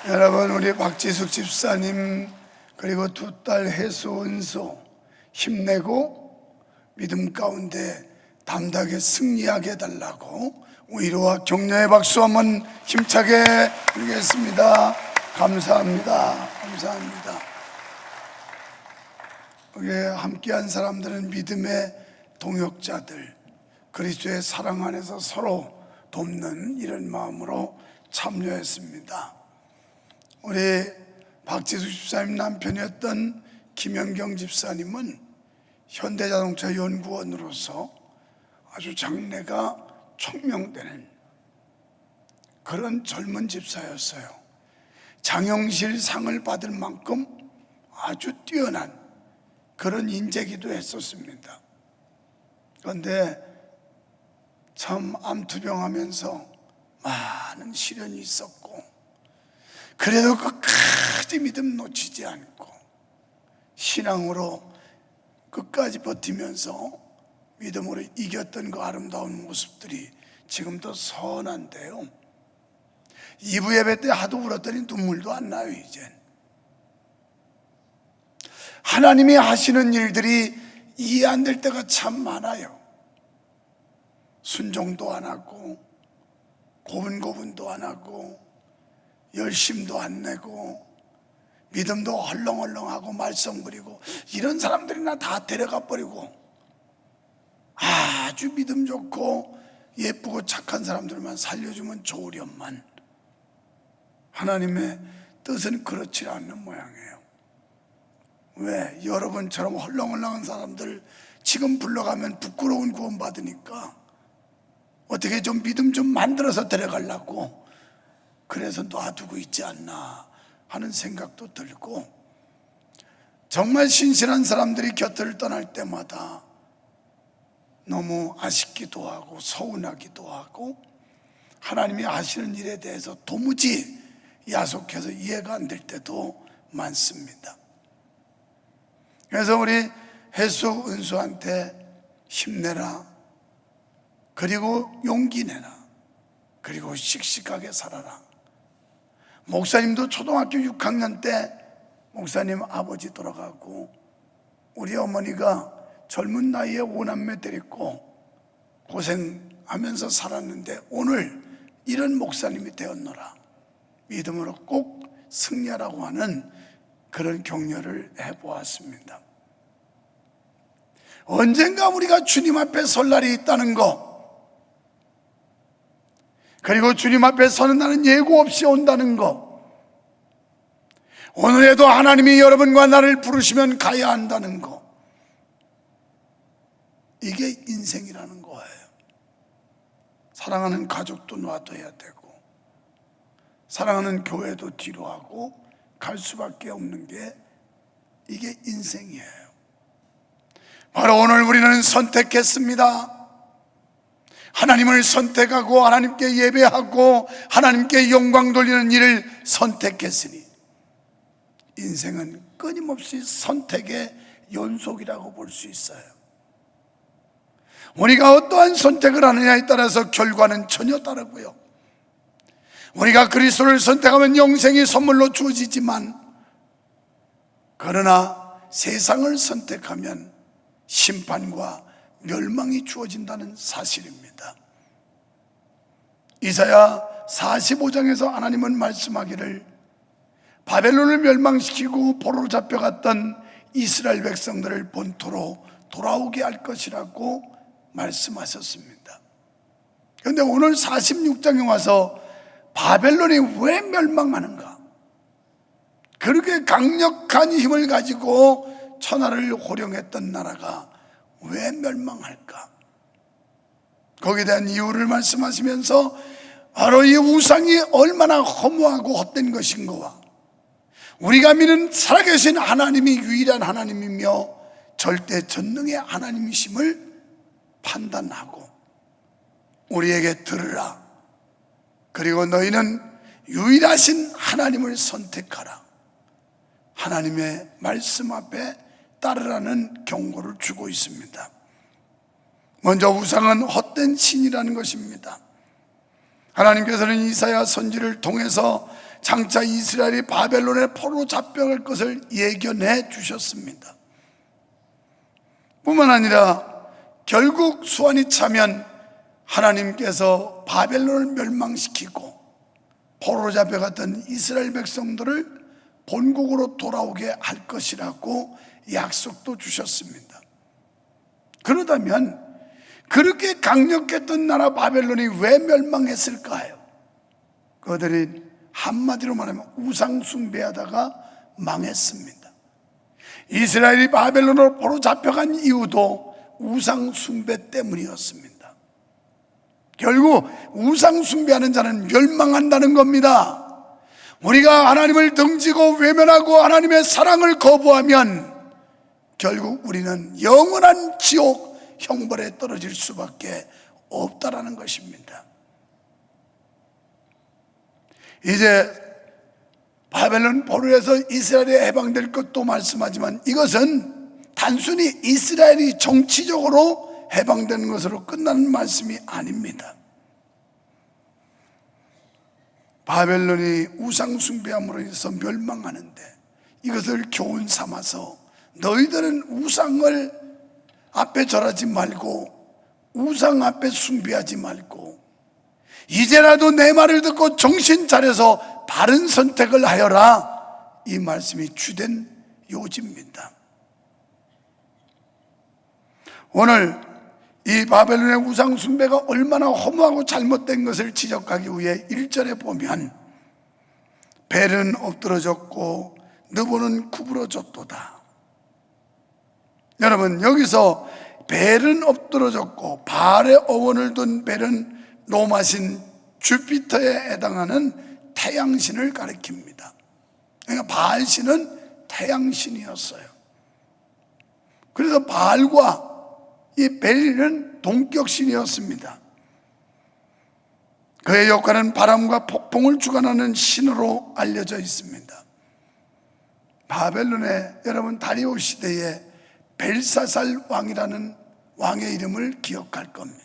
여러분, 우리 박지숙 집사님 그리고 두 딸 혜수, 은수 힘내고 믿음 가운데 담대하게 승리하게 해달라고 위로와 격려의 박수 한번 힘차게 드리겠습니다. 감사합니다. 감사합니다. 우리 함께한 사람들은 믿음의 동역자들, 그리스도의 사랑 안에서 서로 돕는 이런 마음으로 참여했습니다. 우리 박지숙 집사님 남편이었던 김영경 집사님은 현대자동차 연구원으로서 아주 장래가 촉명되는 그런 젊은 집사였어요. 장영실 상을 받을 만큼 아주 뛰어난 그런 인재기도 했었습니다. 그런데 참 암투병하면서 많은 시련이 있었고, 그래도 끝까지 믿음 놓치지 않고 신앙으로 끝까지 버티면서 믿음으로 이겼던 그 아름다운 모습들이 지금도 선한데요, 2부 예배 때 하도 울었더니 눈물도 안 나요. 이젠 하나님이 하시는 일들이 이해 안 될 때가 참 많아요. 순종도 안 하고 고분고분도 안 하고 열심도 안 내고 믿음도 헐렁헐렁하고 말썽부리고, 이런 사람들이나 다 데려가 버리고 아주 믿음 좋고 예쁘고 착한 사람들만 살려주면 좋으련만 하나님의 뜻은 그렇지 않는 모양이에요. 왜? 여러분처럼 헐렁헐렁한 사람들 지금 불러가면 부끄러운 구원 받으니까 어떻게 좀 믿음 좀 만들어서 데려가려고 그래서 놔두고 있지 않나 하는 생각도 들고, 정말 신실한 사람들이 곁을 떠날 때마다 너무 아쉽기도 하고 서운하기도 하고 하나님이 하시는 일에 대해서 도무지 야속해서 이해가 안 될 때도 많습니다. 그래서 우리 혜수, 은수한테 힘내라, 그리고 용기 내라, 그리고 씩씩하게 살아라. 목사님도 초등학교 6학년 때 목사님 아버지 돌아가고 우리 어머니가 젊은 나이에 5남매 데리고 고생하면서 살았는데 오늘 이런 목사님이 되었노라, 믿음으로 꼭 승리하라고 하는 그런 격려를 해보았습니다. 언젠가 우리가 주님 앞에 설 날이 있다는 거, 그리고 주님 앞에 서는 날은 예고 없이 온다는 거, 오늘에도 하나님이 여러분과 나를 부르시면 가야 한다는 거, 이게 인생이라는 거예요. 사랑하는 가족도 놔둬야 되고 사랑하는 교회도 뒤로 하고 갈 수밖에 없는 게 이게 인생이에요. 바로 오늘 우리는 선택했습니다. 하나님을 선택하고 하나님께 예배하고 하나님께 영광 돌리는 일을 선택했으니 인생은 끊임없이 선택의 연속이라고 볼 수 있어요. 우리가 어떠한 선택을 하느냐에 따라서 결과는 전혀 다르고요, 우리가 그리스도를 선택하면 영생이 선물로 주어지지만, 그러나 세상을 선택하면 심판과 멸망이 주어진다는 사실입니다. 이사야 45장에서 하나님은 말씀하기를 바벨론을 멸망시키고 포로로 잡혀갔던 이스라엘 백성들을 본토로 돌아오게 할 것이라고 말씀하셨습니다. 그런데 오늘 46장에 와서 바벨론이 왜 멸망하는가? 그렇게 강력한 힘을 가지고 천하를 호령했던 나라가 왜 멸망할까? 거기에 대한 이유를 말씀하시면서 바로 이 우상이 얼마나 허무하고 헛된 것인가와 우리가 믿는 살아계신 하나님이 유일한 하나님이며 절대 전능의 하나님이심을 판단하고 우리에게 들으라, 그리고 너희는 유일하신 하나님을 선택하라, 하나님의 말씀 앞에 따르라는 경고를 주고 있습니다. 먼저 우상은 헛된 신이라는 것입니다. 하나님께서는 이사야 선지를 통해서 장차 이스라엘이 바벨론에 포로 잡혀갈 것을 예견해 주셨습니다. 뿐만 아니라 결국 수완이 차면 하나님께서 바벨론을 멸망시키고 포로 잡혀갔던 이스라엘 백성들을 본국으로 돌아오게 할 것이라고 약속도 주셨습니다. 그러다면 그렇게 강력했던 나라 바벨론이 왜 멸망했을까요? 그들이 한마디로 말하면 우상 숭배하다가 망했습니다. 이스라엘이 바벨론으로 포로 잡혀간 이유도 우상 숭배 때문이었습니다. 결국 우상 숭배하는 자는 멸망한다는 겁니다. 우리가 하나님을 등지고 외면하고 하나님의 사랑을 거부하면 결국 우리는 영원한 지옥 형벌에 떨어질 수밖에 없다라는 것입니다. 이제 바벨론 포로에서 이스라엘이 해방될 것도 말씀하지만 이것은 단순히 이스라엘이 정치적으로 해방되는 것으로 끝나는 말씀이 아닙니다. 바벨론이 우상 숭배함으로 인해서 멸망하는데 이것을 교훈 삼아서 너희들은 우상을 앞에 절하지 말고 우상 앞에 숭배하지 말고 이제라도 내 말을 듣고 정신 차려서 바른 선택을 하여라, 이 말씀이 주된 요지입니다. 오늘 이 바벨론의 우상 숭배가 얼마나 허무하고 잘못된 것을 지적하기 위해 1절에 보면 벨은 엎드러졌고 느보는 구부러졌도다. 여러분, 여기서 벨은 엎드러졌고 바알의 어원을 둔 벨은 로마신 주피터에 해당하는 태양신을 가리킵니다. 그러니까 바알신은 태양신이었어요. 그래서 바알과 이 벨은 동격신이었습니다. 그의 역할은 바람과 폭풍을 주관하는 신으로 알려져 있습니다. 바벨론의 여러분 다리오 시대에 벨사살 왕이라는 왕의 이름을 기억할 겁니다.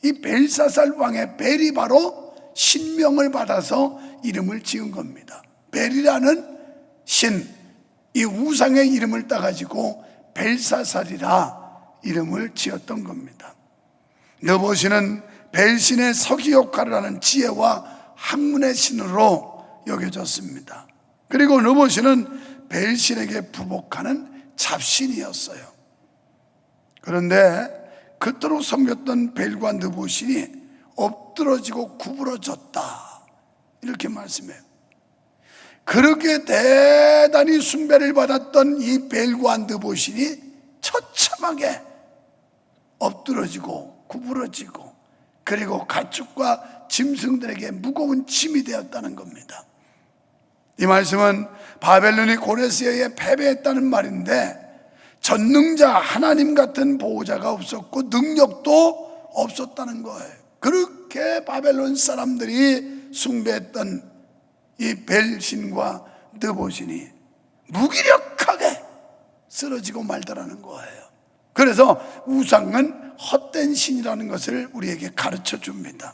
이 벨사살 왕의 벨이 바로 신명을 받아서 이름을 지은 겁니다. 벨이라는 신, 이 우상의 이름을 따가지고 벨사살이라 이름을 지었던 겁니다. 느보신은 벨신의 서기 역할을 하는 지혜와 학문의 신으로 여겨졌습니다. 그리고 느보신은 벨신에게 부복하는 잡신이었어요. 그런데 그토록 섬겼던 벨과 느보신이 엎드러지고 구부러졌다, 이렇게 말씀해요. 그렇게 대단히 숭배를 받았던 이 벨과 느보신이 처참하게 엎드러지고 구부러지고 그리고 가축과 짐승들에게 무거운 짐이 되었다는 겁니다. 이 말씀은 바벨론이 고레스에 의해 패배했다는 말인데 전능자 하나님 같은 보호자가 없었고 능력도 없었다는 거예요. 그렇게 바벨론 사람들이 숭배했던 이 벨신과 느보신이 무기력하게 쓰러지고 말더라는 거예요. 그래서 우상은 헛된 신이라는 것을 우리에게 가르쳐 줍니다.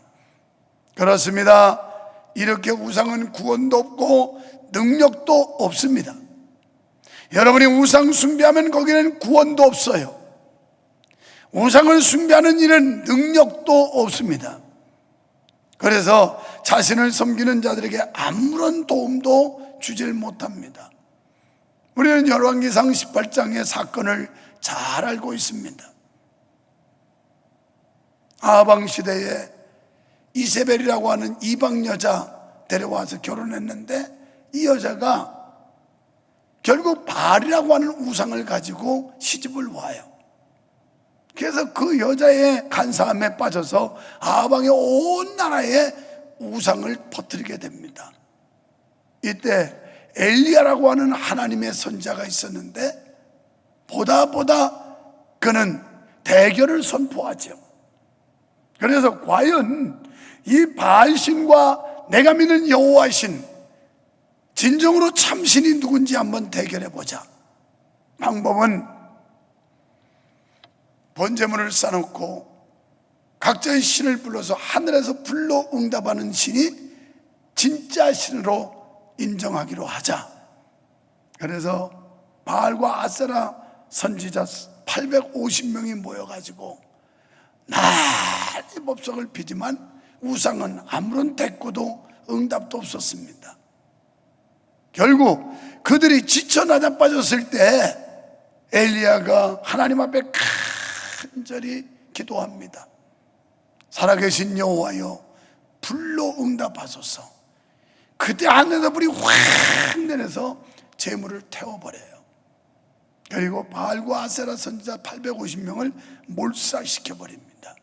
그렇습니다. 이렇게 우상은 구원도 없고 능력도 없습니다. 여러분이 우상 숭배하면 거기는 구원도 없어요. 우상을 숭배하는 일은 능력도 없습니다. 그래서 자신을 섬기는 자들에게 아무런 도움도 주질 못합니다. 우리는 열왕기상 18장의 사건을 잘 알고 있습니다. 아방 시대에 이세벨이라고 하는 이방 여자 데려와서 결혼했는데 이 여자가 결국 바알이라고 하는 우상을 가지고 시집을 와요. 그래서 그 여자의 간사함에 빠져서 아방의 온 나라에 우상을 퍼뜨리게 됩니다. 이때 엘리야라고 하는 하나님의 선자가 있었는데 보다 그는 대결을 선포하죠. 그래서 과연 이 바알신과 내가 믿는 여호와신, 진정으로 참신이 누군지 한번 대결해 보자. 방법은 번제물을 쌓아놓고 각자의 신을 불러서 하늘에서 불러 응답하는 신이 진짜 신으로 인정하기로 하자. 그래서 바알과 아세라 선지자 850명이 모여가지고 난리 법석을 피지만 우상은 아무런 대꾸도 응답도 없었습니다. 결국 그들이 지쳐 나자빠졌을 때 엘리야가 하나님 앞에 간절히 기도합니다. 살아계신 여호와여, 불로 응답하소서. 그때 하늘에서 불이 확 내려서 재물을 태워버려요. 그리고 바알과 아세라 선지자 850명을 몰살시켜버립니다.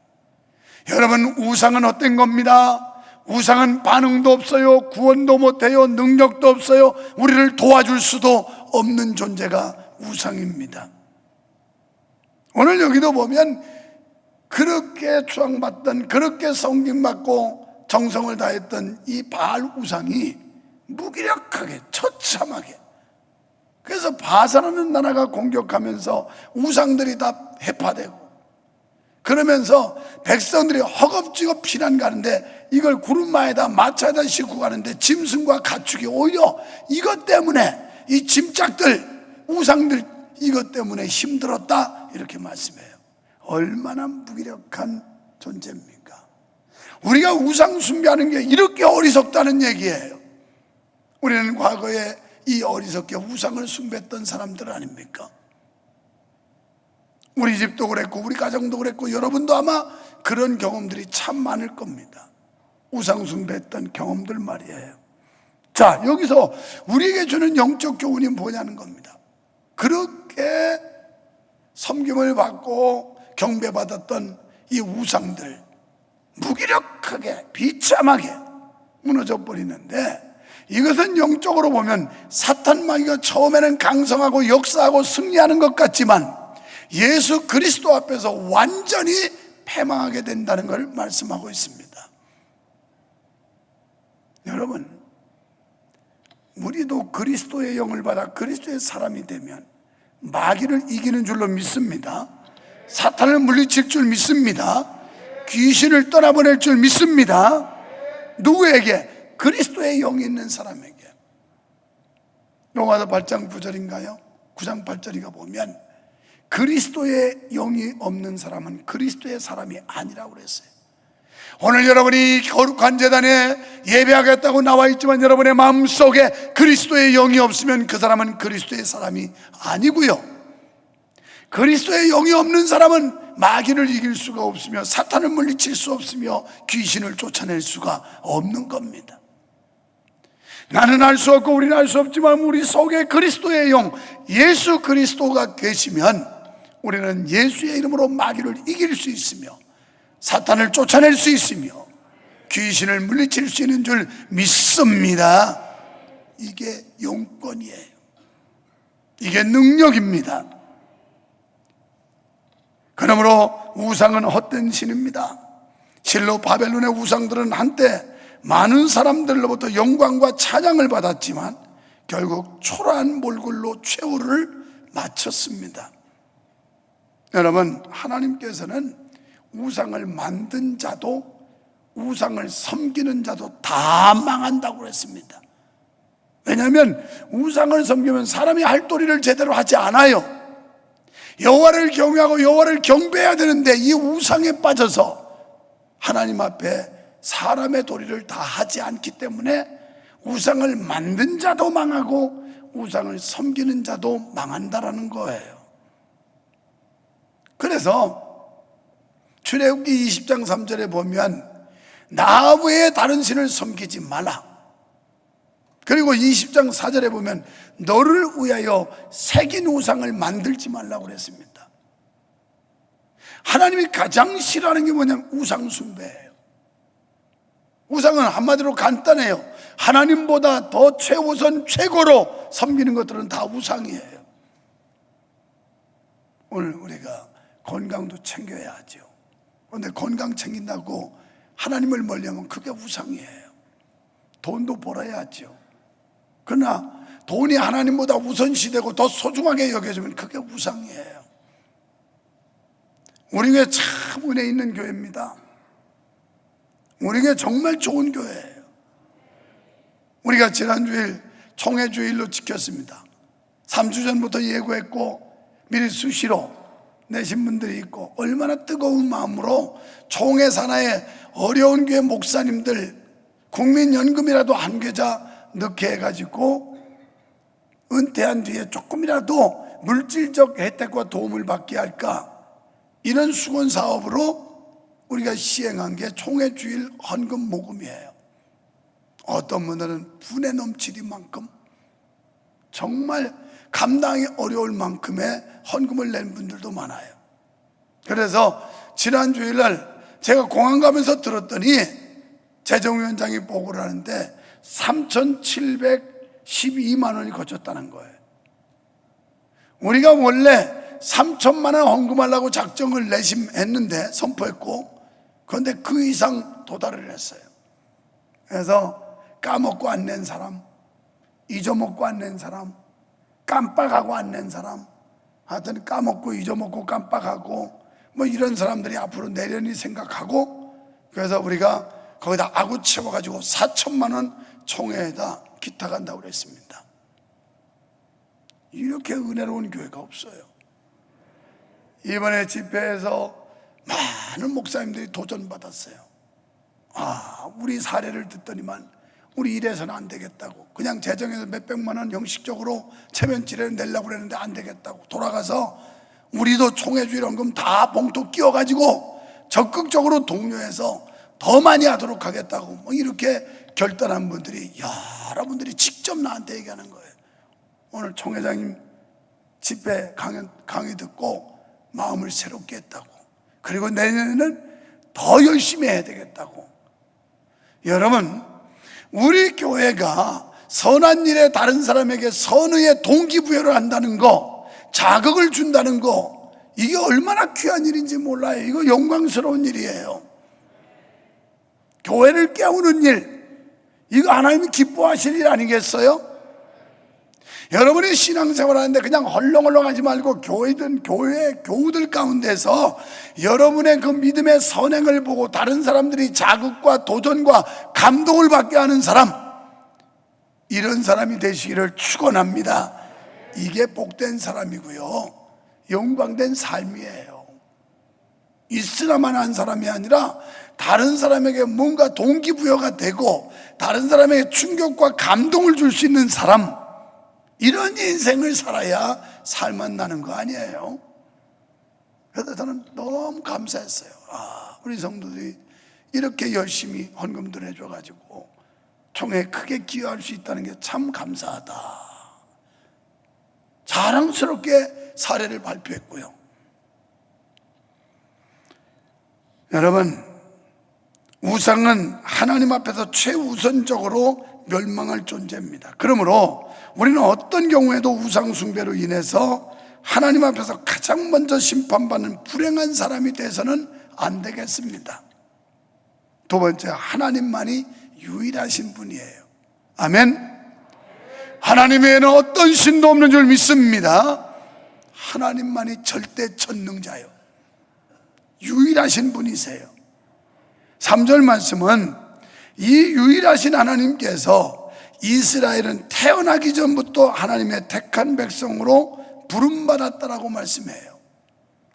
여러분, 우상은 어떤 겁니다? 우상은 반응도 없어요, 구원도 못해요, 능력도 없어요, 우리를 도와줄 수도 없는 존재가 우상입니다. 오늘 여기도 보면 그렇게 추앙받던, 그렇게 성김받고 정성을 다했던 이 바알 우상이 무기력하게 처참하게, 그래서 바사라는 나라가 공격하면서 우상들이 다 해파되고, 그러면서 백성들이 허겁지겁 피난 가는데 이걸 구름마에다 마차에다 싣고 가는데 짐승과 가축이 오히려 이것 때문에, 이 짐짝들, 우상들 이것 때문에 힘들었다, 이렇게 말씀해요. 얼마나 무기력한 존재입니까? 우리가 우상 숭배하는 게 이렇게 어리석다는 얘기예요. 우리는 과거에 이 어리석게 우상을 숭배했던 사람들 아닙니까? 우리 집도 그랬고 우리 가정도 그랬고 여러분도 아마 그런 경험들이 참 많을 겁니다. 우상 숭배했던 경험들 말이에요. 자, 여기서 우리에게 주는 영적 교훈이 뭐냐는 겁니다. 그렇게 섬김을 받고 경배받았던 이 우상들 무기력하게 비참하게 무너져 버리는데, 이것은 영적으로 보면 사탄 마귀가 처음에는 강성하고 역사하고 승리하는 것 같지만 예수 그리스도 앞에서 완전히 패망하게 된다는 걸 말씀하고 있습니다. 여러분, 우리도 그리스도의 영을 받아 그리스도의 사람이 되면 마귀를 이기는 줄로 믿습니다. 사탄을 물리칠 줄 믿습니다. 귀신을 떠나보낼 줄 믿습니다. 누구에게? 그리스도의 영이 있는 사람에게. 로마서 8장 9절인가요? 9장 8절인가 보면 그리스도의 영이 없는 사람은 그리스도의 사람이 아니라고 그랬어요. 오늘 여러분이 거룩한 제단에 예배하겠다고 나와 있지만 여러분의 마음속에 그리스도의 영이 없으면 그 사람은 그리스도의 사람이 아니고요, 그리스도의 영이 없는 사람은 마귀를 이길 수가 없으며 사탄을 물리칠 수 없으며 귀신을 쫓아낼 수가 없는 겁니다. 나는 알 수 없고 우리는 알 수 없지만 우리 속에 그리스도의 영, 예수 그리스도가 계시면 우리는 예수의 이름으로 마귀를 이길 수 있으며 사탄을 쫓아낼 수 있으며 귀신을 물리칠 수 있는 줄 믿습니다. 이게 용건이에요. 이게 능력입니다. 그러므로 우상은 헛된 신입니다. 실로 바벨론의 우상들은 한때 많은 사람들로부터 영광과 찬양을 받았지만 결국 초라한 몰골로 최후를 마쳤습니다. 여러분, 하나님께서는 우상을 만든 자도 우상을 섬기는 자도 다 망한다고 그랬습니다. 왜냐하면 우상을 섬기면 사람이 할 도리를 제대로 하지 않아요. 여호와를 경외하고 여호와를 경배해야 되는데 이 우상에 빠져서 하나님 앞에 사람의 도리를 다 하지 않기 때문에 우상을 만든 자도 망하고 우상을 섬기는 자도 망한다라는 거예요. 그래서 출애굽기 20장 3절에 보면 나 외에 다른 신을 섬기지 마라. 그리고 20장 4절에 보면 너를 위하여 새긴 우상을 만들지 말라고 그랬습니다. 하나님이 가장 싫어하는 게 뭐냐면 우상 숭배예요. 우상은 한마디로 간단해요. 하나님보다 더 최우선 최고로 섬기는 것들은 다 우상이에요. 오늘 우리가 건강도 챙겨야 하죠. 그런데 건강 챙긴다고 하나님을 멀리하면 그게 우상이에요. 돈도 벌어야 하죠. 그러나 돈이 하나님보다 우선시되고 더 소중하게 여겨지면 그게 우상이에요. 우리 교회 참 은혜 있는 교회입니다. 우리 교회 정말 좋은 교회예요. 우리가 지난주일 총회주일로 지켰습니다. 3주 전부터 예고했고 미리 수시로 내신 분들이 있고, 얼마나 뜨거운 마음으로 총회 산하에 어려운 교회 목사님들 국민연금이라도 한 계좌 넣게 해가지고 은퇴한 뒤에 조금이라도 물질적 혜택과 도움을 받게 할까, 이런 수건 사업으로 우리가 시행한 게 총회주일 헌금 모금이에요. 어떤 분들은 분에 넘치리만큼, 정말 감당이 어려울 만큼의 헌금을 낸 분들도 많아요. 그래서 지난 주일날 제가 공항 가면서 들었더니 재정위원장이 보고를 하는데 3,712만 원이 거쳤다는 거예요. 우리가 원래 3천만 원 헌금하려고 작정을 내심했는데, 선포했고, 그런데 그 이상 도달을 했어요. 그래서 까먹고 안 낸 사람, 잊어먹고 안 낸 사람, 깜빡하고 안 낸 사람, 하여튼 까먹고 잊어먹고 깜빡하고 뭐 이런 사람들이 앞으로 내려니 생각하고, 그래서 우리가 거기다 아구 채워가지고 4천만 원 총회에다 기탁한다고 그랬습니다. 이렇게 은혜로운 교회가 없어요. 이번에 집회에서 많은 목사님들이 도전받았어요. 우리 사례를 듣더니만 우리 이래서는 안 되겠다고, 그냥 재정에서 몇백만 원 형식적으로 체면지례를 내려고 그랬는데 안 되겠다고, 돌아가서 우리도 총회주일 헌금 다 봉투 끼워가지고 적극적으로 독려해서 더 많이 하도록 하겠다고, 뭐 이렇게 결단한 분들이, 여러분들이 직접 나한테 얘기하는 거예요. 오늘 총회장님 집회 강의 듣고 마음을 새롭게 했다고, 그리고 내년에는 더 열심히 해야 되겠다고. 여러분, 우리 교회가 선한 일에 다른 사람에게 선의의 동기부여를 한다는 거, 자극을 준다는 거, 이게 얼마나 귀한 일인지 몰라요. 이거 영광스러운 일이에요. 교회를 깨우는 일, 이거 하나님이 기뻐하실 일 아니겠어요? 여러분이 신앙생활 하는데 그냥 헐렁헐렁 하지 말고 교회든 교회 교우들 가운데서 여러분의 그 믿음의 선행을 보고 다른 사람들이 자극과 도전과 감동을 받게 하는 사람, 이런 사람이 되시기를 축원합니다. 이게 복된 사람이고요, 영광된 삶이에요. 있으나만 한 사람이 아니라 다른 사람에게 뭔가 동기부여가 되고 다른 사람에게 충격과 감동을 줄 수 있는 사람, 이런 인생을 살아야 살만 나는 거 아니에요? 그래서 저는 너무 감사했어요. 우리 성도들이 이렇게 열심히 헌금들 해줘가지고 총회에 크게 기여할 수 있다는 게 참 감사하다. 자랑스럽게 사례를 발표했고요. 여러분, 우상은 하나님 앞에서 최우선적으로 멸망할 존재입니다. 그러므로 우리는 어떤 경우에도 우상 숭배로 인해서 하나님 앞에서 가장 먼저 심판받는 불행한 사람이 돼서는 안 되겠습니다. 두 번째, 하나님만이 유일하신 분이에요. 아멘. 하나님 외에는 어떤 신도 없는 줄 믿습니다. 하나님만이 절대 전능자요, 유일하신 분이세요. 3절 말씀은 이 유일하신 하나님께서 이스라엘은 태어나기 전부터 하나님의 택한 백성으로 부름받았다라고 말씀해요.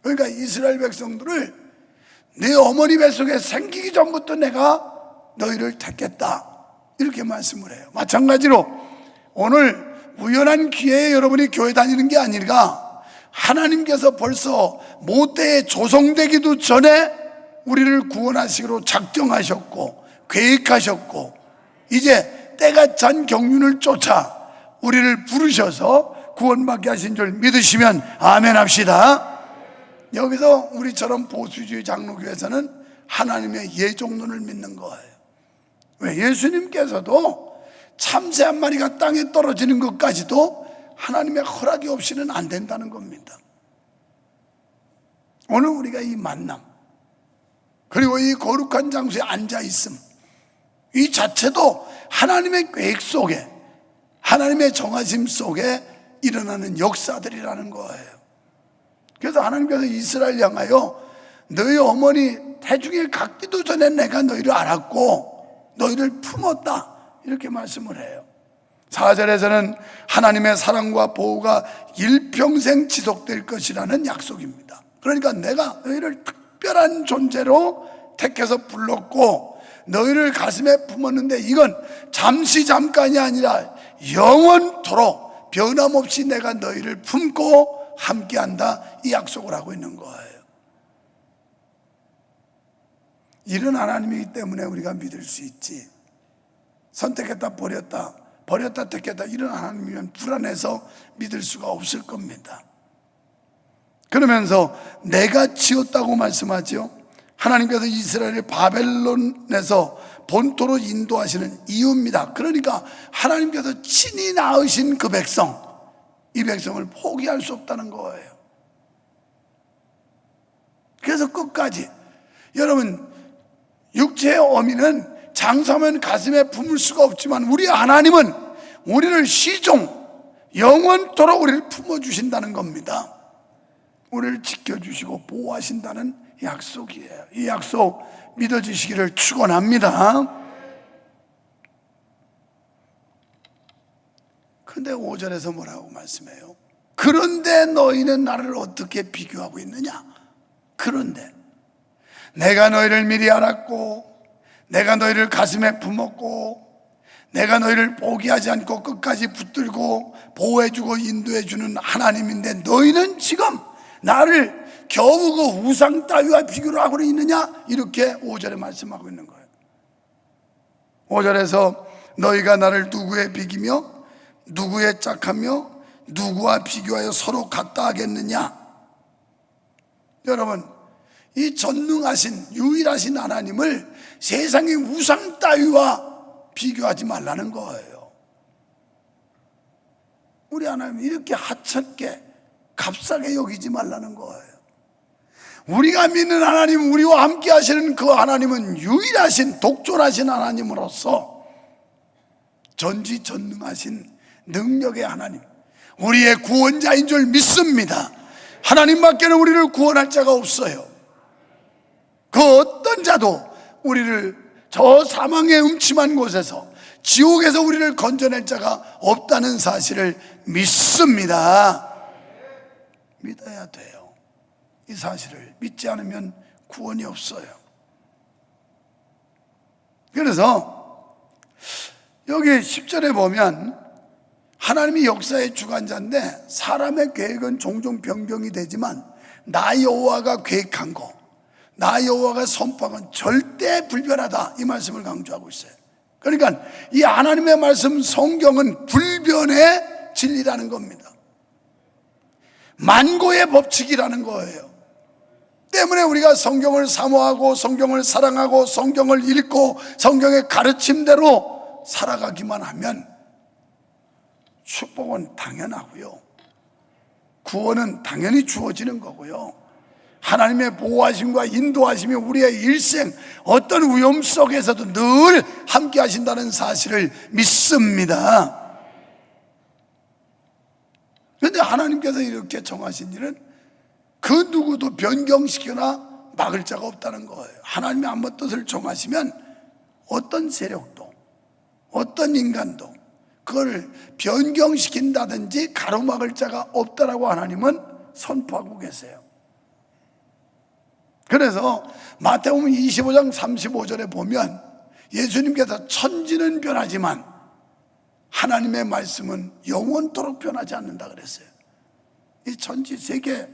그러니까 이스라엘 백성들을 네 어머니 뱃속에 생기기 전부터 내가 너희를 택했다, 이렇게 말씀을 해요. 마찬가지로 오늘 우연한 기회에 여러분이 교회 다니는 게 아니라 하나님께서 벌써 모태에 조성되기도 전에 우리를 구원하시기로 작정하셨고 계획하셨고, 이제 때가 찬 경륜을 쫓아 우리를 부르셔서 구원받게 하신 줄 믿으시면 아멘 합시다. 여기서 우리처럼 보수주의 장로교에서는 하나님의 예종론을 믿는 거예요. 왜? 예수님께서도 참새 한 마리가 땅에 떨어지는 것까지도 하나님의 허락이 없이는 안 된다는 겁니다. 오늘 우리가 이 만남, 그리고 이 거룩한 장소에 앉아있음, 이 자체도 하나님의 계획 속에, 하나님의 정하심 속에 일어나는 역사들이라는 거예요. 그래서 하나님께서 이스라엘 향하여 너희 어머니 태중에 갖기도 전에 내가 너희를 알았고 너희를 품었다, 이렇게 말씀을 해요. 4절에서는 하나님의 사랑과 보호가 일평생 지속될 것이라는 약속입니다. 그러니까 내가 너희를 특별한 존재로 택해서 불렀고 너희를 가슴에 품었는데 이건 잠시 잠깐이 아니라 영원토록 변함없이 내가 너희를 품고 함께한다, 이 약속을 하고 있는 거예요. 이런 하나님이기 때문에 우리가 믿을 수 있지, 선택했다 버렸다 택했다 이런 하나님이면 불안해서 믿을 수가 없을 겁니다. 그러면서 내가 지었다고 말씀하죠. 하나님께서 이스라엘을 바벨론에서 본토로 인도하시는 이유입니다. 그러니까 하나님께서 친히 낳으신 그 백성, 이 백성을 포기할 수 없다는 거예요. 그래서 끝까지, 여러분, 육체의 어미는 장사하면 가슴에 품을 수가 없지만 우리 하나님은 우리를 시종 영원토록 우리를 품어주신다는 겁니다. 우리를 지켜주시고 보호하신다는 약속이에요. 이 약속 믿어주시기를 축원합니다. 그런데 5절에서 뭐라고 말씀해요? 그런데 너희는 나를 어떻게 비교하고 있느냐? 그런데 내가 너희를 미리 알았고 내가 너희를 가슴에 품었고 내가 너희를 포기하지 않고 끝까지 붙들고 보호해주고 인도해주는 하나님인데 너희는 지금 나를 겨우 그 우상 따위와 비교를 하고 있느냐? 이렇게 5절에 말씀하고 있는 거예요. 5절에서 너희가 나를 누구에 비기며 누구에 짝하며 누구와 비교하여 서로 같다 하겠느냐? 여러분, 이 전능하신 유일하신 하나님을 세상의 우상 따위와 비교하지 말라는 거예요. 우리 하나님 이렇게 하찮게 값싸게 여기지 말라는 거예요. 우리가 믿는 하나님, 우리와 함께 하시는 그 하나님은 유일하신 독존하신 하나님으로서 전지전능하신 능력의 하나님, 우리의 구원자인 줄 믿습니다. 하나님밖에는 우리를 구원할 자가 없어요. 그 어떤 자도 우리를 저 사망의 음침한 곳에서, 지옥에서 우리를 건져낼 자가 없다는 사실을 믿습니다. 믿어야 돼요. 이 사실을 믿지 않으면 구원이 없어요. 그래서 여기 10절에 보면 하나님이 역사의 주관자인데 사람의 계획은 종종 변경이 되지만 나 여호와가 계획한 거, 나 여호와가 선포한 건 절대 불변하다, 이 말씀을 강조하고 있어요. 그러니까 이 하나님의 말씀 성경은 불변의 진리라는 겁니다. 만고의 법칙이라는 거예요. 때문에 우리가 성경을 사모하고 성경을 사랑하고 성경을 읽고 성경의 가르침대로 살아가기만 하면 축복은 당연하고요, 구원은 당연히 주어지는 거고요, 하나님의 보호하심과 인도하심이 우리의 일생 어떤 위험 속에서도 늘 함께 하신다는 사실을 믿습니다. 그런데 하나님께서 이렇게 정하신 일은 그 누구도 변경시키거나 막을 자가 없다는 거예요. 하나님이 한번 뜻을 정하시면 어떤 세력도 어떤 인간도 그걸 변경시킨다든지 가로막을 자가 없다라고 하나님은 선포하고 계세요. 그래서 마태복음 25장 35절에 보면 예수님께서 천지는 변하지만 하나님의 말씀은 영원토록 변하지 않는다 그랬어요. 이 천지 세계,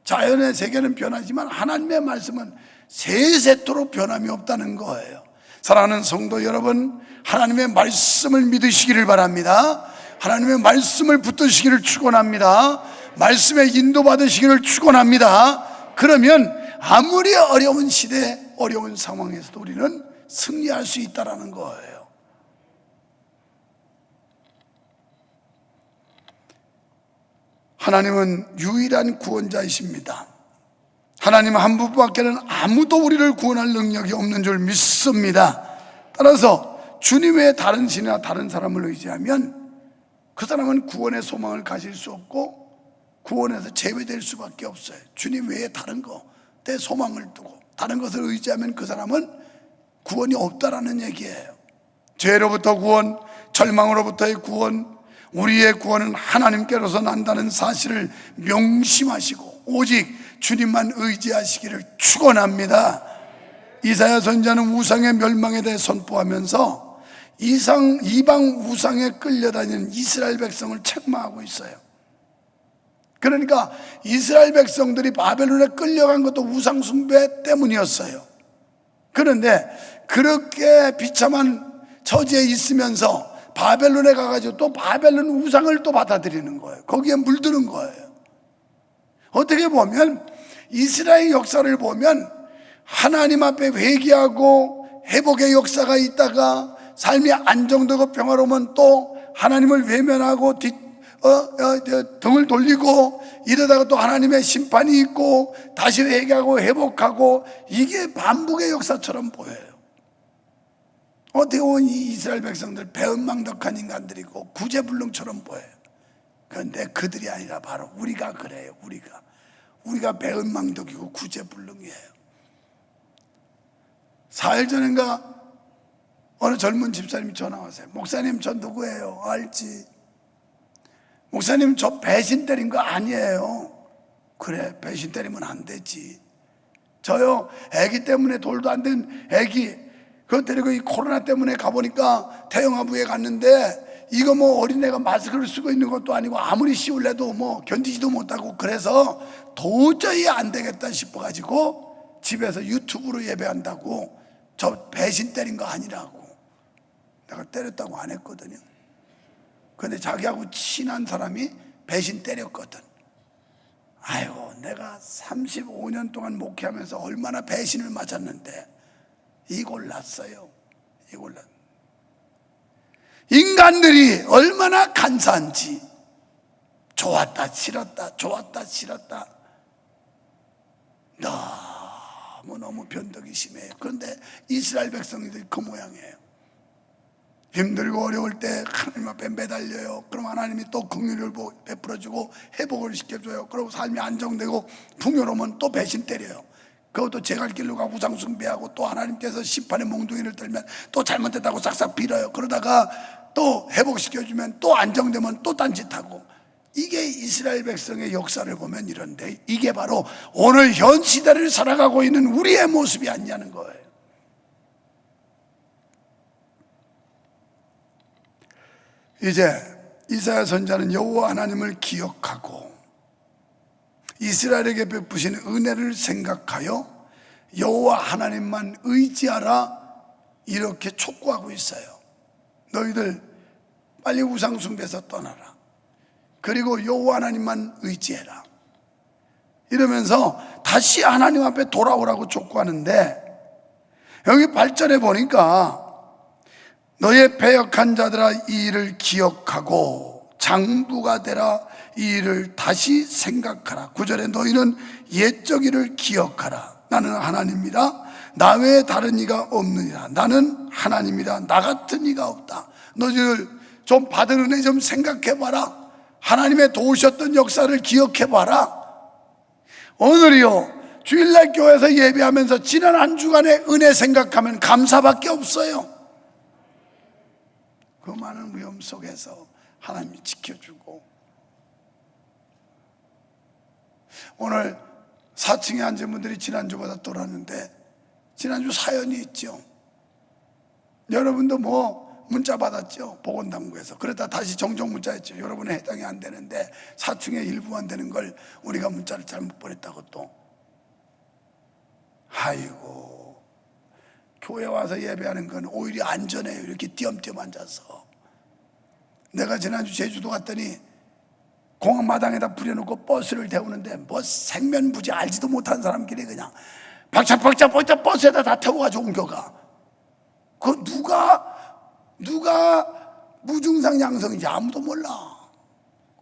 자연의 세계는 변하지만 하나님의 말씀은 세세토록 변함이 없다는 거예요. 사랑하는 성도 여러분, 하나님의 말씀을 믿으시기를 바랍니다. 하나님의 말씀을 붙드시기를 축원합니다. 말씀에 인도받으시기를 축원합니다. 그러면 아무리 어려운 시대, 어려운 상황에서도 우리는 승리할 수 있다는 거예요. 하나님은 유일한 구원자이십니다. 하나님 한 분밖에는 아무도 우리를 구원할 능력이 없는 줄 믿습니다. 따라서 주님 외에 다른 신이나 다른 사람을 의지하면 그 사람은 구원의 소망을 가질 수 없고 구원에서 제외될 수밖에 없어요. 주님 외에 다른 거, 내 소망을 두고 다른 것을 의지하면 그 사람은 구원이 없다라는 얘기예요. 죄로부터 구원, 절망으로부터의 구원, 우리의 구원은 하나님께로서 난다는 사실을 명심하시고 오직 주님만 의지하시기를 축원합니다. 이사야 선지자는 우상의 멸망에 대해 선포하면서 이방 우상에 끌려다니는 이스라엘 백성을 책망하고 있어요. 그러니까 이스라엘 백성들이 바벨론에 끌려간 것도 우상 숭배 때문이었어요. 그런데 그렇게 비참한 처지에 있으면서 바벨론에 가가지고 또 바벨론 우상을 또 받아들이는 거예요. 거기에 물드는 거예요. 어떻게 보면 이스라엘 역사를 보면 하나님 앞에 회개하고 회복의 역사가 있다가 삶이 안정되고 평화로우면 또 하나님을 외면하고 등을 돌리고 이러다가 또 하나님의 심판이 있고 다시 회개하고 회복하고, 이게 반복의 역사처럼 보여요. 어떻게 보면 이 이스라엘 백성들 배은망덕한 인간들이고 구제불능처럼 보여요. 그런데 그들이 아니라 바로 우리가 그래요. 우리가 배은망덕이고 구제불능이에요. 4일 전인가 어느 젊은 집사님이 전화 왔어요. 목사님, 저 누구예요? 알지? 목사님, 저 배신 때린 거 아니에요. 그래, 배신 때리면 안 되지. 저요, 아기 때문에 돌도 안 된 아기, 그거 데리고 이 코로나 때문에 가보니까 태영아부에 갔는데 이거 뭐 어린애가 마스크를 쓰고 있는 것도 아니고 아무리 씌울래도 뭐 견디지도 못하고, 그래서 도저히 안 되겠다 싶어가지고 집에서 유튜브로 예배한다고. 저 배신 때린 거 아니라고. 내가 때렸다고 안 했거든요. 근데 자기하고 친한 사람이 배신 때렸거든. 아이고, 내가 35년 동안 목회하면서 얼마나 배신을 맞았는데 이걸 났어요. 인간들이 얼마나 간사한지. 좋았다 싫었다, 좋았다 싫었다. 너무 변덕이 심해요. 그런데 이스라엘 백성들이 그 모양이에요. 힘들고 어려울 때 하나님 앞에 매달려요. 그럼 하나님이 또 긍휼을 베풀어주고 회복을 시켜줘요. 그리고 삶이 안정되고 풍요로우면 또 배신 때려요. 그것도 제갈 길로 가고 우상 숭배하고, 또 하나님께서 심판의 몽둥이를 들면 또 잘못됐다고 싹싹 빌어요. 그러다가 또 회복시켜주면 또 안정되면 또 딴짓하고. 이게 이스라엘 백성의 역사를 보면 이런데, 이게 바로 오늘 현 시대를 살아가고 있는 우리의 모습이 아니냐는 거예요. 이제 이사야 선지자는 여호와 하나님을 기억하고 이스라엘에게 베푸신 은혜를 생각하여 여호와 하나님만 의지하라, 이렇게 촉구하고 있어요. 너희들 빨리 우상 숭배에서 떠나라. 그리고 여호와 하나님만 의지해라. 이러면서 다시 하나님 앞에 돌아오라고 촉구하는데, 여기 8절에 보니까 너의 패역한 자들아 이 일을 기억하고 장부가 되라, 이 일을 다시 생각하라. 9절에 너희는 옛적 일을 기억하라. 나는 하나님이라 나 외에 다른 이가 없느니라. 나는 하나님이라 나 같은 이가 없다. 너희들 좀 받은 은혜 좀 생각해봐라. 하나님의 도우셨던 역사를 기억해봐라. 오늘이요, 주일날 교회에서 예배하면서 지난 한 주간의 은혜 생각하면 감사밖에 없어요. 그 많은 위험 속에서 하나님이 지켜주고, 오늘 4층에 앉은 분들이 지난주보다 떨었는데 지난주 사연이 있죠. 여러분도 뭐 문자 받았죠, 보건당국에서. 그러다 다시 정정 문자했죠. 여러분의 해당이 안 되는데 4층에 일부만 되는 걸 우리가 문자를 잘못 보냈다고. 또 아이고, 교회 와서 예배하는 건 오히려 안전해요. 이렇게 띄엄띄엄 앉아서. 내가 지난주 제주도 갔더니 공항 마당에다 부려놓고 버스를 태우는데 뭐 생면부지 알지도 못한 사람끼리 그냥 박차박차 버스에다 다 태워가지고 옮겨가. 그 누가 무증상 양성인지 아무도 몰라.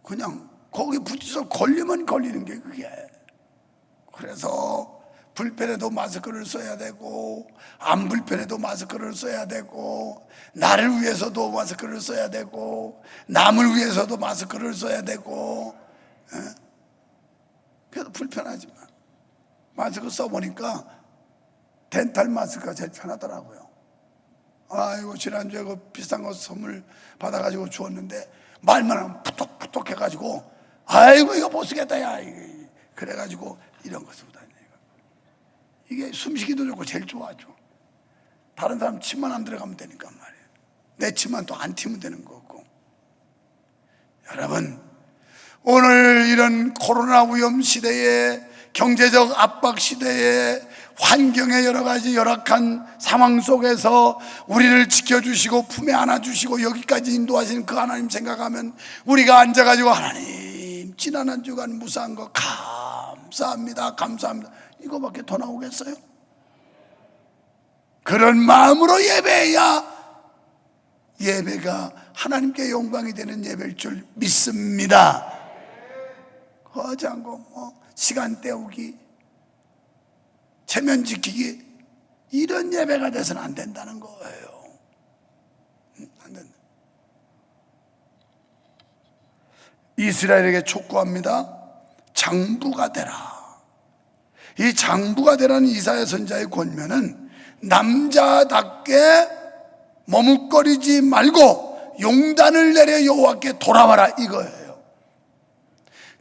그냥 거기 붙어서 걸리면 걸리는 게 그게. 그래서 불편해도 마스크를 써야 되고, 안 불편해도 마스크를 써야 되고, 나를 위해서도 마스크를 써야 되고, 남을 위해서도 마스크를 써야 되고. 그래도 불편하지만 마스크 써보니까 덴탈 마스크가 제일 편하더라고요. 아이고 지난주에 그 비싼 거 선물 받아가지고 주었는데 말만 하면 푸톡푸톡 해가지고 아이고 이거 못 쓰겠다 야 그래가지고 이런 거 쓰고 다녀요. 이게 숨쉬기도 좋고 제일 좋아하죠. 다른 사람 침만 안 들어가면 되니까 말이에요. 내 침만 또 안 튀면 되는 거고. 여러분, 오늘 이런 코로나 위험 시대에, 경제적 압박 시대에, 환경의 여러 가지 열악한 상황 속에서 우리를 지켜주시고 품에 안아주시고 여기까지 인도하시는 그 하나님 생각하면 우리가 앉아가지고 하나님 지난 한 주간 무사한 거 감사합니다 감사합니다 이거밖에 더 나오겠어요? 그런 마음으로 예배해야 예배가 하나님께 영광이 되는 예배일 줄 믿습니다. 하지 않고 시간 때우기, 체면 지키기 이런 예배가 돼서는 안 된다는 거예요. 안 된다. 이스라엘에게 촉구합니다. 장부가 되라. 이 장부가 되라는 이사야 선지자의 권면은 남자답게 머뭇거리지 말고 용단을 내려 여호와께 돌아와라 이거예요.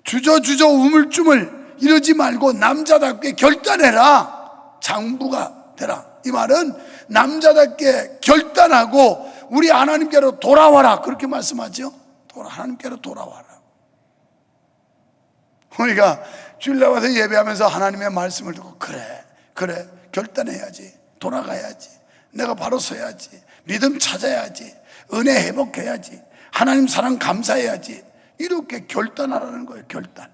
주저주저 우물쭈물 이러지 말고 남자답게 결단해라. 장부가 되라. 이 말은 남자답게 결단하고 우리 하나님께로 돌아와라 그렇게 말씀하죠. 하나님께로 돌아와라. 우리가 주일 나와서 예배하면서 하나님의 말씀을 듣고 그래 결단해야지, 돌아가야지, 내가 바로 서야지, 믿음 찾아야지, 은혜 회복해야지, 하나님 사랑 감사해야지 이렇게 결단하라는 거예요. 결단.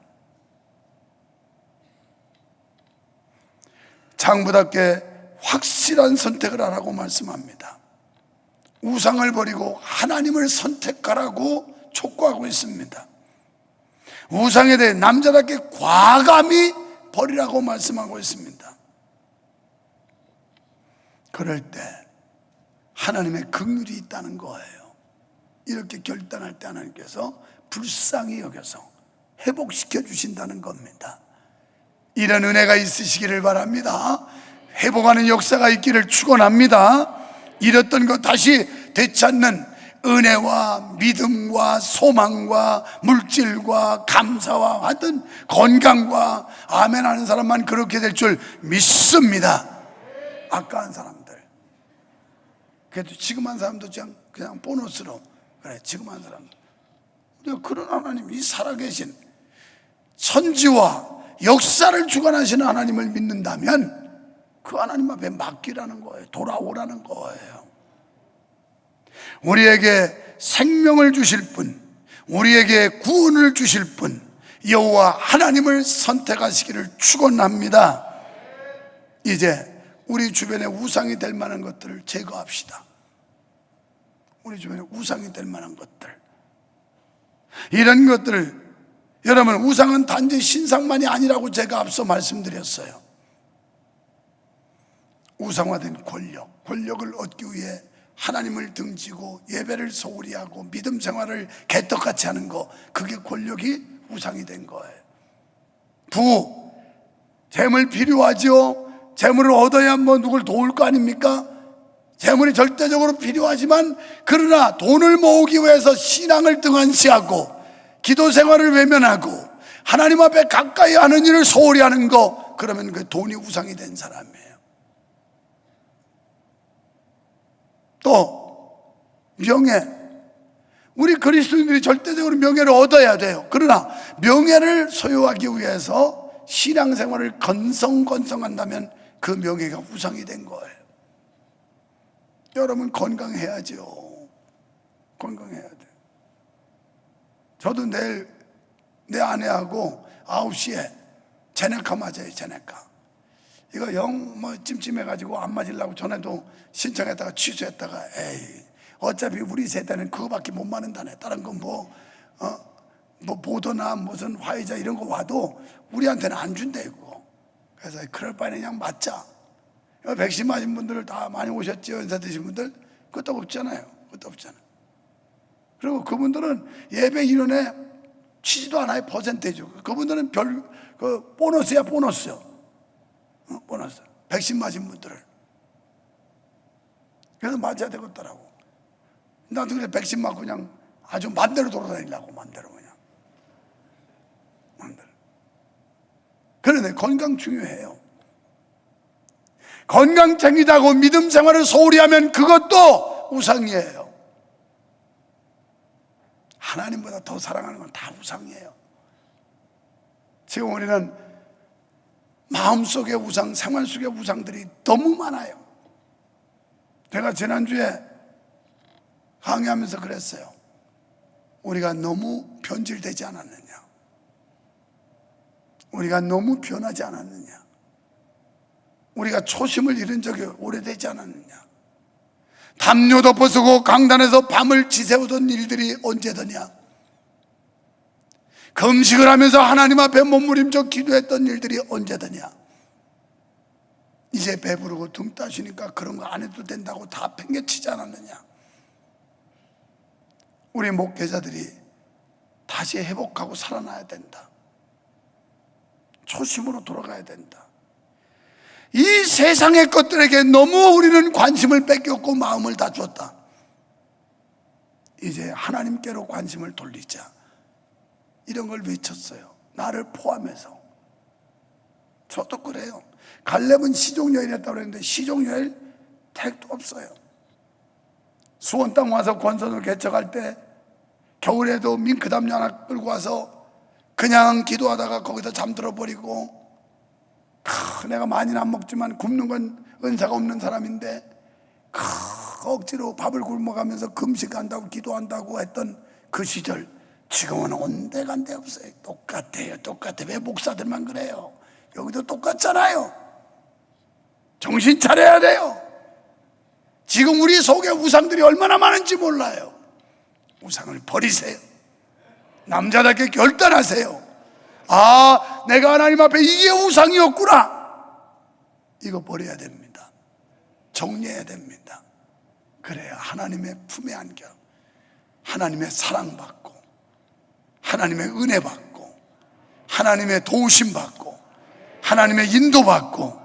장부답게 확실한 선택을 하라고 말씀합니다. 우상을 버리고 하나님을 선택하라고 촉구하고 있습니다. 우상에 대해 남자답게 과감히 버리라고 말씀하고 있습니다. 그럴 때 하나님의 긍휼이 있다는 거예요. 이렇게 결단할 때 하나님께서 불쌍히 여겨서 회복시켜 주신다는 겁니다. 이런 은혜가 있으시기를 바랍니다. 회복하는 역사가 있기를 축원합니다. 잃었던 것 다시 되찾는 은혜와 믿음과 소망과 물질과 감사와 하여튼 건강과 아멘 하는 사람만 그렇게 될 줄 믿습니다. 아까운 사람들, 그래도 지금 한 사람도 그냥 보너스로 그래 지금 한 사람 우리가 그런 하나님, 이 살아계신 선지와 역사를 주관하시는 하나님을 믿는다면 그 하나님 앞에 맡기라는 거예요. 돌아오라는 거예요. 우리에게 생명을 주실 분, 우리에게 구원을 주실 분 여호와 하나님을 선택하시기를 축원합니다. 이제 우리 주변에 우상이 될 만한 것들을 제거합시다. 우리 주변에 우상이 될 만한 것들, 이런 것들을, 여러분 우상은 단지 신상만이 아니라고 제가 앞서 말씀드렸어요. 우상화된 권력을 얻기 위해 하나님을 등지고 예배를 소홀히 하고 믿음 생활을 개떡같이 하는 거, 그게 권력이 우상이 된 거예요. 재물 필요하죠. 재물을 얻어야 누굴 도울 거 아닙니까? 재물이 절대적으로 필요하지만 그러나 돈을 모으기 위해서 신앙을 등한시하고 기도 생활을 외면하고 하나님 앞에 가까이 하는 일을 소홀히 하는 거, 그러면 그 돈이 우상이 된 사람이에요. 또 명예, 우리 그리스도인들이 절대적으로 명예를 얻어야 돼요. 그러나 명예를 소유하기 위해서 신앙생활을 건성건성한다면 그 명예가 우상이 된 거예요. 여러분 건강해야죠. 건강해야 돼요. 저도 내일 내 아내하고 9시에 제네카 맞아요. 제네카. 이거 영 찜찜해가지고 안 맞으려고 전에도 신청했다가 취소했다가 에이 어차피 우리 세대는 그거밖에 못 맞는다네. 다른 건 뭐 보도나 무슨 화이자 이런 거 와도 우리한테는 안 준대 그거. 그래서 그럴 바에는 그냥 맞자. 백신 맞은 분들 다 많이 오셨죠. 연세 드신 분들 그것도 없잖아요. 그것도 없잖아요. 그리고 그분들은 예배 인원에 치지도 않아요. 퍼센테이지. 그분들은 보너스야 보너스. 보너스. 백신 맞은 분들을. 그래서 맞아야 되겠더라고. 나도 그래 백신 맞고 그냥 아주 맘대로 돌아다니려고. 맘대로 그냥 맘대로. 그런데 건강 중요해요. 건강 챙기자고 믿음 생활을 소홀히 하면 그것도 우상이에요. 하나님보다 더 사랑하는 건 다 우상이에요. 지금 우리는 마음속의 우상, 생활 속의 우상들이 너무 많아요. 제가 지난주에 강의하면서 그랬어요. 우리가 너무 변질되지 않았느냐, 우리가 너무 변하지 않았느냐, 우리가 초심을 잃은 적이 오래되지 않았느냐, 담요 덮어쓰고 강단에서 밤을 지새우던 일들이 언제더냐, 금식을 하면서 하나님 앞에 몸부림쳐 기도했던 일들이 언제더냐, 이제 배부르고 등 따시니까 그런 거 안 해도 된다고 다 팽개치지 않았느냐. 우리 목회자들이 다시 회복하고 살아나야 된다. 초심으로 돌아가야 된다. 이 세상의 것들에게 너무 우리는 관심을 뺏겼고 마음을 다 줬다. 이제 하나님께로 관심을 돌리자, 이런 걸 외쳤어요. 나를 포함해서. 저도 그래요. 갈렙은 시종여일 했다고 그랬는데 시종여일 택도 없어요. 수원 땅 와서 권선을 개척할 때 겨울에도 밍크담요 하나 끌고 와서 그냥 기도하다가 거기서 잠들어 버리고, 내가 많이는 안 먹지만 굶는 건 은사가 없는 사람인데 억지로 밥을 굶어가면서 금식한다고 기도한다고 했던 그 시절, 지금은 온데간데 없어요. 똑같아요. 똑같아. 왜 목사들만 그래요? 여기도 똑같잖아요. 정신 차려야 돼요. 지금 우리 속에 우상들이 얼마나 많은지 몰라요. 우상을 버리세요. 남자답게 결단하세요. 아, 내가 하나님 앞에 이게 우상이었구나. 이거 버려야 됩니다. 정리해야 됩니다. 그래야 하나님의 품에 안겨 하나님의 사랑받고, 하나님의 은혜 받고, 하나님의 도우심 받고, 하나님의 인도 받고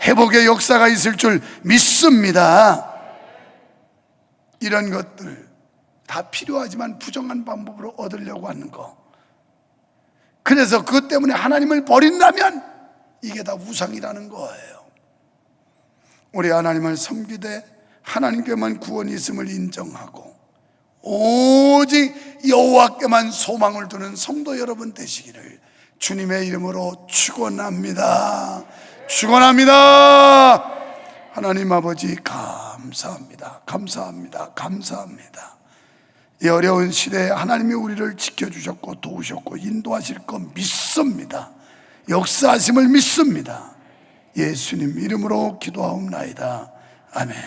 회복의 역사가 있을 줄 믿습니다. 이런 것들 다 필요하지만 부정한 방법으로 얻으려고 하는 거, 그래서 그것 때문에 하나님을 버린다면 이게 다 우상이라는 거예요. 우리 하나님을 섬기되 하나님께만 구원이 있음을 인정하고 오직 여호와께만 소망을 두는 성도 여러분 되시기를 주님의 이름으로 축원합니다. 축원합니다. 하나님 아버지 감사합니다. 감사합니다. 감사합니다. 이 어려운 시대에 하나님이 우리를 지켜주셨고 도우셨고 인도하실 것 믿습니다. 역사하심을 믿습니다. 예수님 이름으로 기도하옵나이다. 아멘.